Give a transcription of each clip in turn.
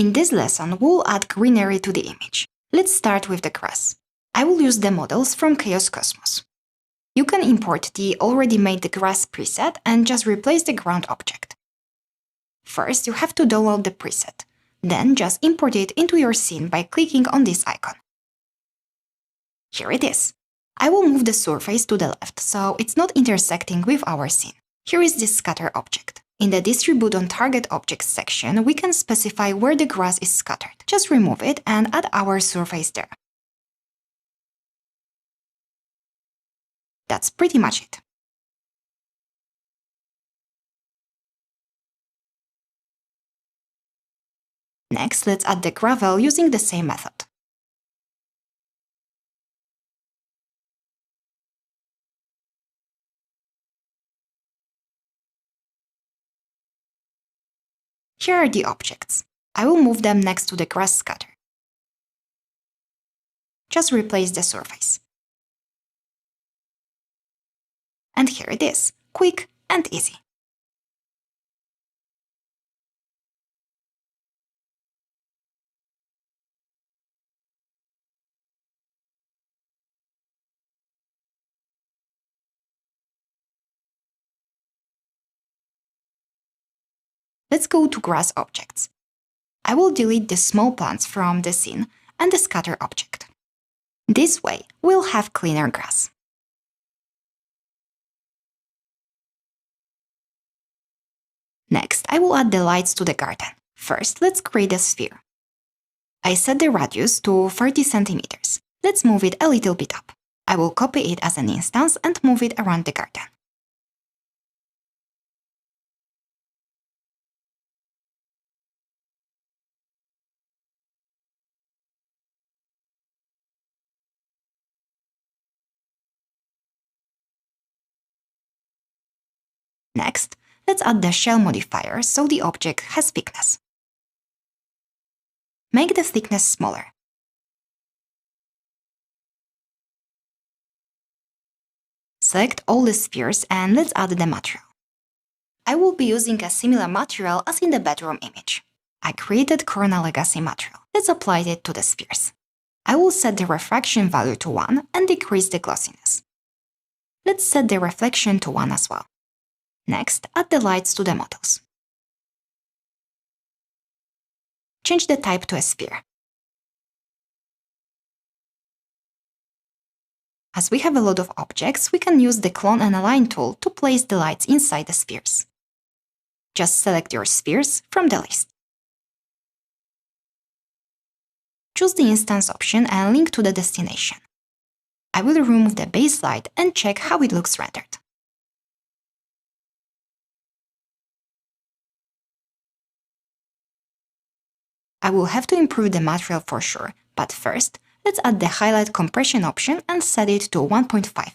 In this lesson, we'll add greenery to the image. Let's start with the grass. I will use the models from Chaos Cosmos. You can import the already made grass preset and just replace the ground object. First, you have to download the preset. Then just import it into your scene by clicking on this icon. Here it is. I will move the surface to the left so it's not intersecting with our scene. Here is this scatter object. In the Distribute on Target Objects section, we can specify where the grass is scattered. Just remove it and add our surface there. That's pretty much it. Next, let's add the gravel using the same method. Here are the objects. I will move them next to the grass scatter. Just replace the surface. And here it is, quick and easy. Let's go to grass objects. I will delete the small plants from the scene and the scatter object. This way, we'll have cleaner grass. Next, I will add the lights to the garden. First, let's create a sphere. I set the radius to 30 centimeters. Let's move it a little bit up. I will copy it as an instance and move it around the garden. Next, let's add the shell modifier so the object has thickness. Make the thickness smaller. Select all the spheres and let's add the material. I will be using a similar material as in the bedroom image. I created Corona Legacy material. Let's apply it to the spheres. I will set the refraction value to 1 and decrease the glossiness. Let's set the reflection to 1 as well. Next, add the lights to the models. Change the type to a sphere. As we have a lot of objects, we can use the Clone and Align tool to place the lights inside the spheres. Just select your spheres from the list. Choose the instance option and link to the destination. I will remove the base light and check how it looks rendered. I will have to improve the material for sure, but first, let's add the highlight compression option and set it to 1.5.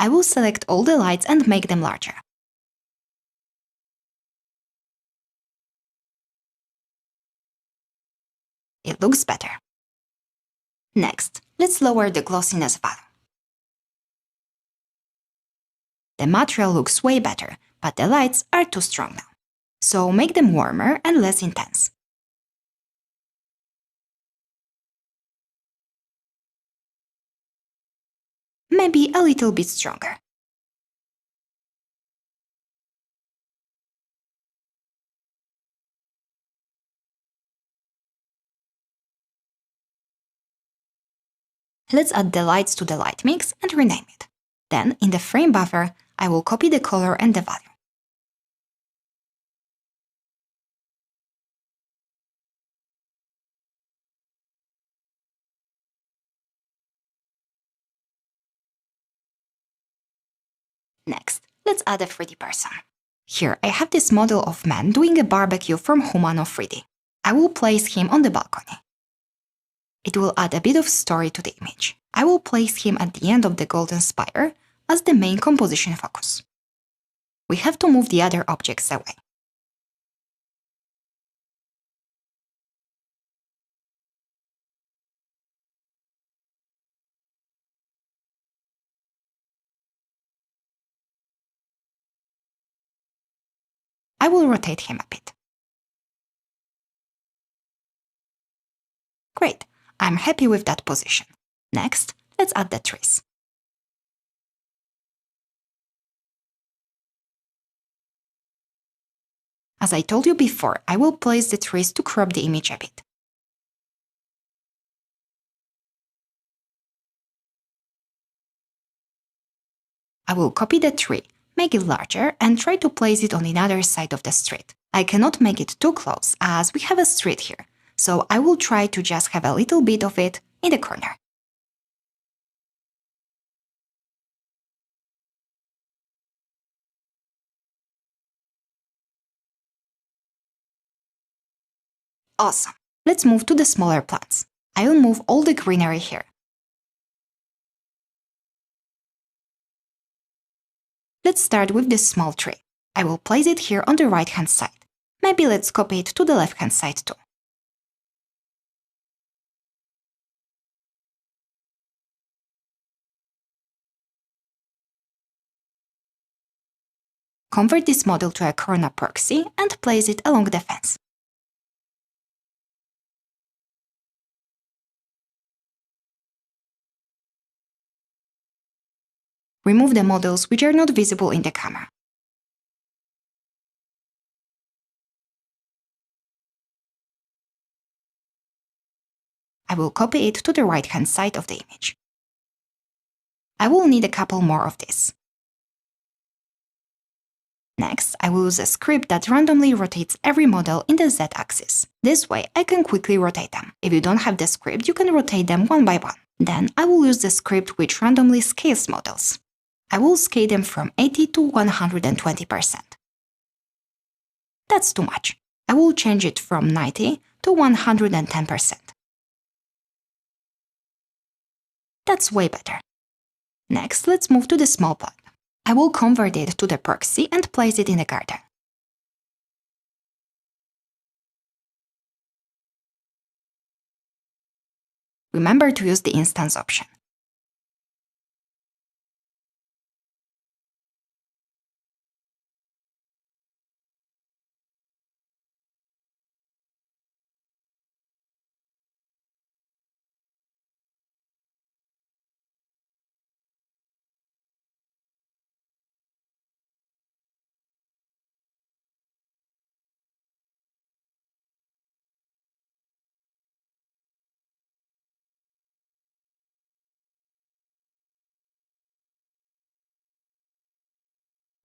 I will select all the lights and make them larger. It looks better. Next, let's lower the glossiness value. The material looks way better, but the lights are too strong now. So make them warmer and less intense. Maybe a little bit stronger. Let's add the lights to the light mix and rename it. Then, in the frame buffer, I will copy the color and the value. Next, let's add a 3D person. Here, I have this model of man doing a barbecue from Humano 3D. I will place him on the balcony. It will add a bit of story to the image. I will place him at the end of the golden spire as the main composition focus. We have to move the other objects away. I will rotate him a bit. Great, I'm happy with that position. Next, let's add the trees. As I told you before, I will place the trees to crop the image a bit. I will copy the tree, make it larger, and try to place it on the other side of the street. I cannot make it too close as we have a street here, so I will try to just have a little bit of it in the corner. Awesome! Let's move to the smaller plants. I will move all the greenery here. Let's start with this small tree. I will place it here on the right-hand side. Maybe let's copy it to the left-hand side too. Convert this model to a Corona proxy and place it along the fence. Remove the models which are not visible in the camera. I will copy it to the right-hand side of the image. I will need a couple more of this. Next, I will use a script that randomly rotates every model in the Z-axis. This way, I can quickly rotate them. If you don't have the script, you can rotate them one by one. Then, I will use the script which randomly scales models. I will scale them from 80 to 120%. That's too much. I will change it from 90 to 110%. That's way better. Next, let's move to the small plant. I will convert it to the proxy and place it in the garden. Remember to use the instance option.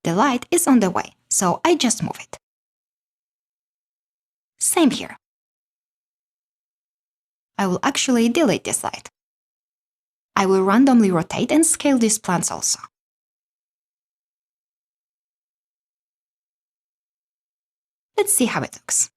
The light is on the way, so I just move it. Same here. I will actually delete this light. I will randomly rotate and scale these plants also. Let's see how it looks.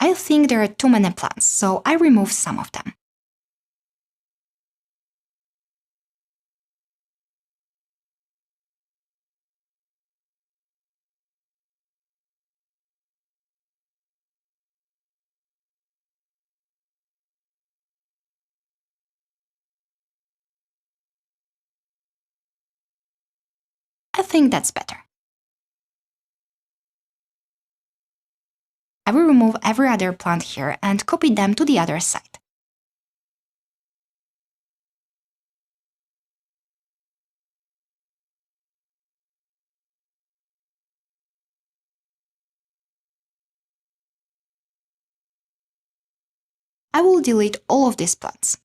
I think there are too many plants, so I remove some of them. I think that's better. I will remove every other plant here and copy them to the other side. I will delete all of these plants.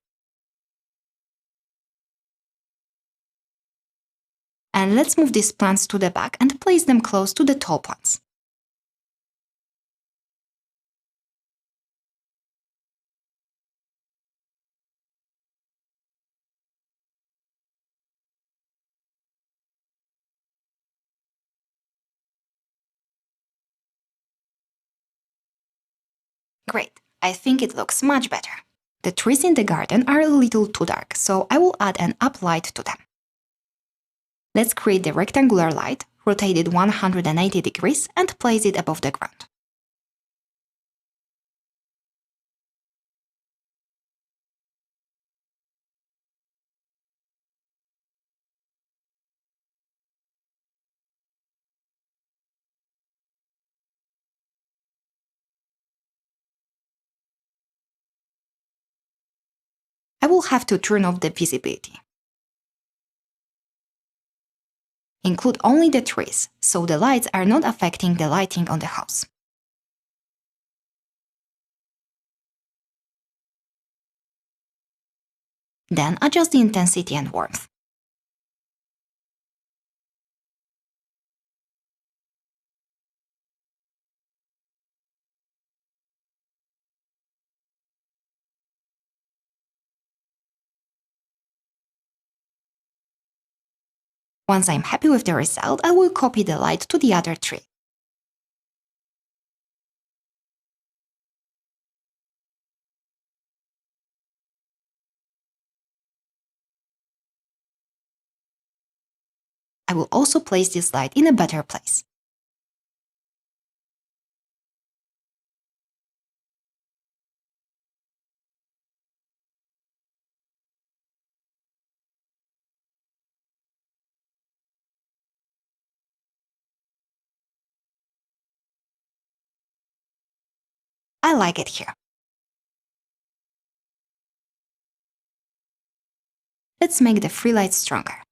And let's move these plants to the back and place them close to the tall plants. Great, I think it looks much better. The trees in the garden are a little too dark, so I will add an up light to them. Let's create the rectangular light, rotate it 180 degrees and place it above the ground. I will have to turn off the visibility. Include only the trees, so the lights are not affecting the lighting on the house. Then adjust the intensity and warmth. Once I'm happy with the result, I will copy the light to the other tree. I will also place this light in a better place. I like it here. Let's make the free light stronger.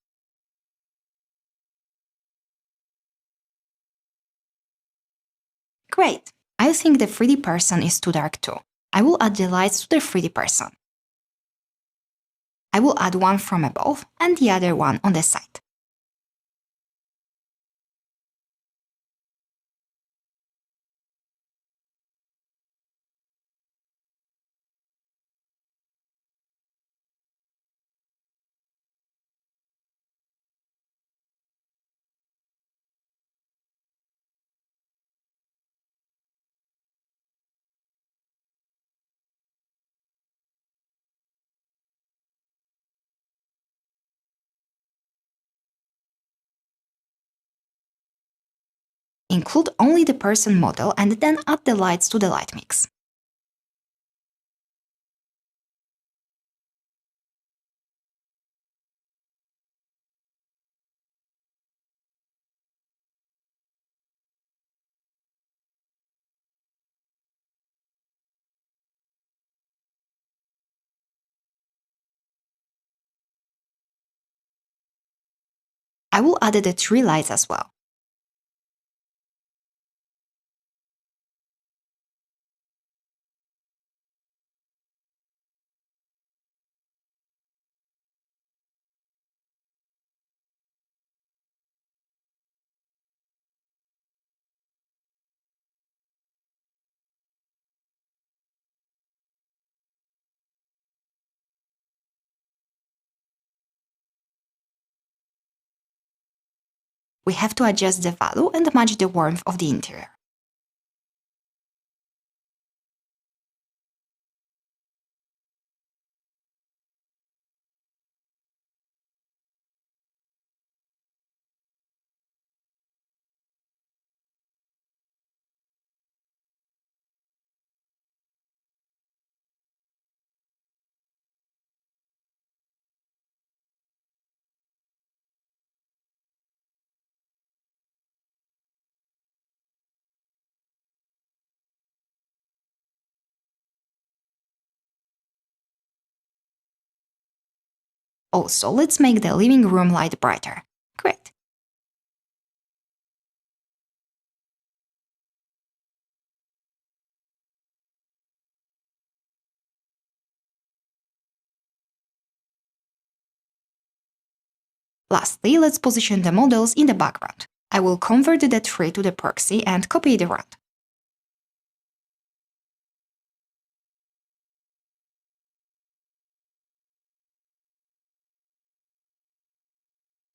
Great! I think the 3D person is too dark too. I will add the lights to the 3D person. I will add one from above and the other one on the side. Include only the person model and then add the lights to the light mix. I will add the tree lights as well. We have to adjust the value and match the warmth of the interior. Also, let's make the living room light brighter. Great! Lastly, let's position the models in the background. I will convert the tree to the proxy and copy it around.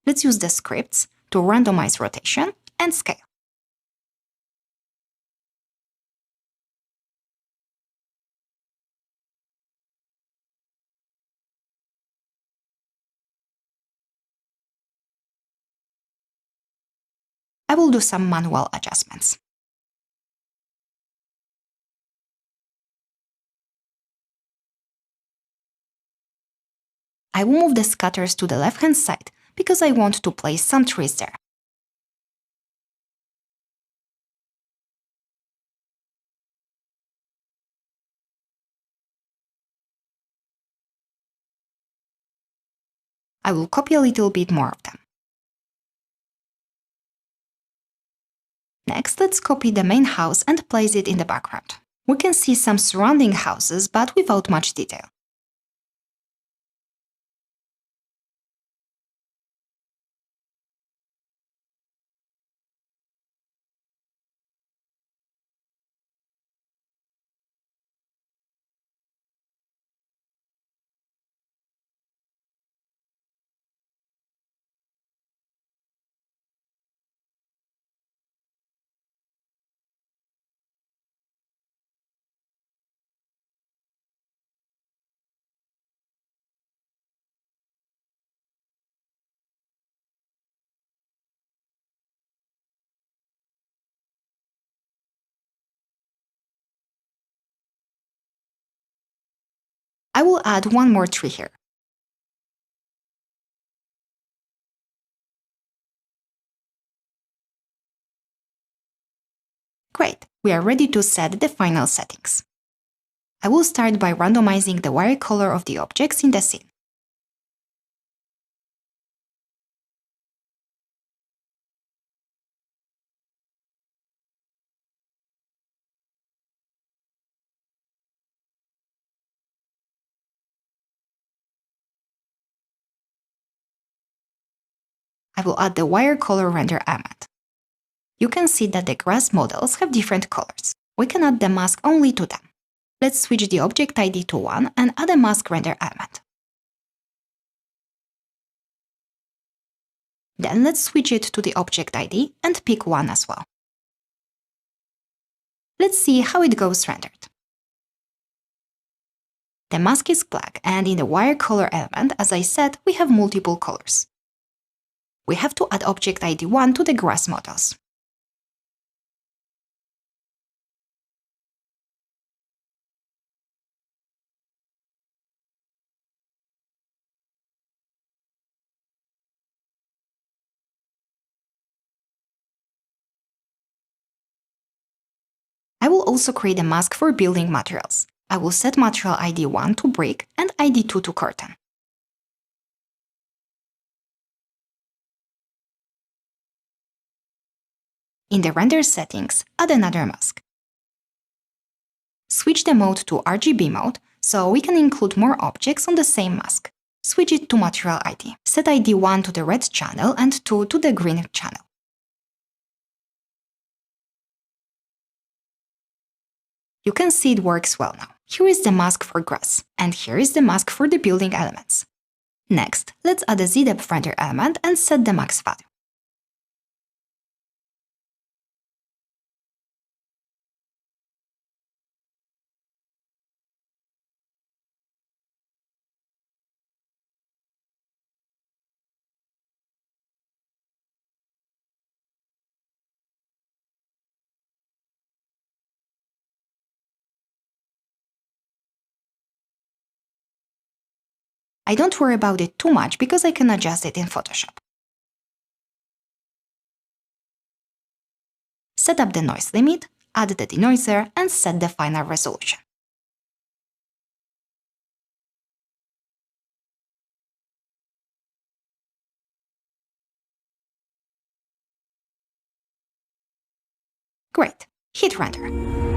Let's use the scripts to randomize rotation and scale. I will do some manual adjustments. I will move the scatters to the left-hand side because I want to place some trees there. I will copy a little bit more of them. Next, let's copy the main house and place it in the background. We can see some surrounding houses, but without much detail. I will add one more tree here. Great, we are ready to set the final settings. I will start by randomizing the wire color of the objects in the scene. I will add the wire color render element. You can see that the grass models have different colors. We can add the mask only to them. Let's switch the object ID to 1 and add a mask render element. Then let's switch it to the object ID and pick 1 as well. Let's see how it goes rendered. The mask is black, and in the wire color element, as I said, we have multiple colors. We have to add object ID 1 to the grass models. I will also create a mask for building materials. I will set material ID 1 to brick and ID 2 to curtain. In the render settings, add another mask. Switch the mode to RGB mode so we can include more objects on the same mask. Switch it to material ID. Set ID 1 to the red channel and 2 to the green channel. You can see it works well now. Here is the mask for grass, and here is the mask for the building elements. Next, let's add a Z-depth render element and set the max value. I don't worry about it too much because I can adjust it in Photoshop. Set up the noise limit, add the denoiser, and set the final resolution. Great, hit render.